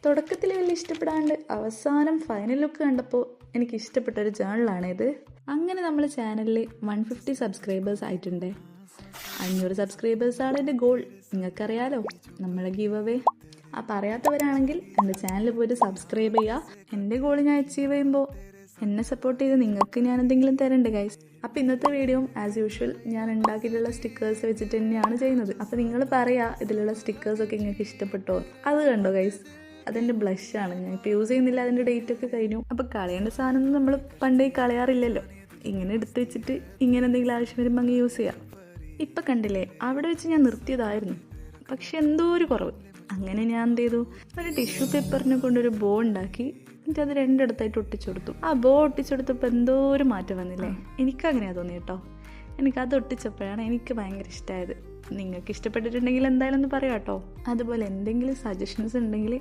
തുടക്കത്തിൽ വലിയ ഇഷ്ടപ്പെടാണ്ട് അവസാനം ഫൈനൽ ലുക്ക് കണ്ടപ്പോൾ എനിക്ക് ഇഷ്ടപ്പെട്ട ഒരു ജേണലാണിത്. അങ്ങനെ നമ്മൾ ചാനലിൽ 150 സബ്സ്ക്രൈബേഴ്സ് ആയിട്ടുണ്ട്. 500 സബ്സ്ക്രൈബേഴ്സാണ് എൻ്റെ ഗോൾ. നിങ്ങൾക്കറിയാലോ നമ്മളെ ഗീവ് അവേ. അപ്പോൾ അറിയാത്തവരാണെങ്കിൽ എൻ്റെ ചാനൽ പോയിട്ട് സബ്സ്ക്രൈബ് ചെയ്യുക. എൻ്റെ ഗോൾ ഞാൻ അച്ചീവ് ചെയ്യുമ്പോൾ എന്നെ സപ്പോർട്ട് ചെയ്ത് നിങ്ങൾക്ക് ഞാൻ എന്തെങ്കിലും തരണ്ടേ ഗൈസ്. അപ്പോൾ ഇന്നത്തെ വീഡിയോ ആസ് യൂഷ്വൽ ഞാൻ ഉണ്ടാക്കിയിട്ടുള്ള സ്റ്റിക്കേഴ്സ് വെച്ചിട്ട് തന്നെയാണ് ചെയ്യുന്നത്. അപ്പോൾ നിങ്ങൾ പറയുക ഇതിലുള്ള സ്റ്റിക്കേഴ്സൊക്കെ നിങ്ങൾക്ക് ഇഷ്ടപ്പെട്ടോ. അത് കണ്ടോ ഗൈസ്, അതെൻ്റെ ബ്ലഷാണ്. ഞാൻ ഇപ്പോൾ യൂസ് ചെയ്യുന്നില്ല, അതിൻ്റെ ഡേറ്റ് ഒക്കെ കഴിഞ്ഞു. അപ്പോൾ കളയേണ്ട സാധനം നമ്മൾ പണ്ടേ കളയാറില്ലല്ലോ. ഇങ്ങനെ എടുത്ത് വെച്ചിട്ട് ഇങ്ങനെ എന്തെങ്കിലും ആവശ്യം വരുമ്പോൾ അങ്ങ് യൂസ് ചെയ്യാം. ഇപ്പം കണ്ടില്ലേ, അവിടെ വെച്ച് ഞാൻ നിർത്തിയതായിരുന്നു, പക്ഷെ എന്തോ ഒരു കുറവ്. അങ്ങനെ ഞാൻ എന്ത് ചെയ്തു, ഒരു ടിഷ്യൂ പേപ്പറിനെ കൊണ്ടൊരു ബോ ഉണ്ടാക്കി എന്നിട്ട് അത് രണ്ടിടത്തായിട്ട് ഒട്ടിച്ചെടുത്തു. ആ ബോ ഒട്ടിച്ചെടുത്തപ്പോൾ എന്തോ ഒരു മാറ്റം വന്നില്ലേ. എനിക്കങ്ങനെയാണ് തോന്നി കേട്ടോ. എനിക്കത് ഒട്ടിച്ചപ്പോഴാണ് എനിക്ക് ഭയങ്കര ഇഷ്ടമായത്. നിങ്ങൾക്ക് ഇഷ്ടപ്പെട്ടിട്ടുണ്ടെങ്കിൽ എന്തായാലും ഒന്ന് പറയാം കേട്ടോ. അതുപോലെ എന്തെങ്കിലും സജഷൻസ് ഉണ്ടെങ്കിൽ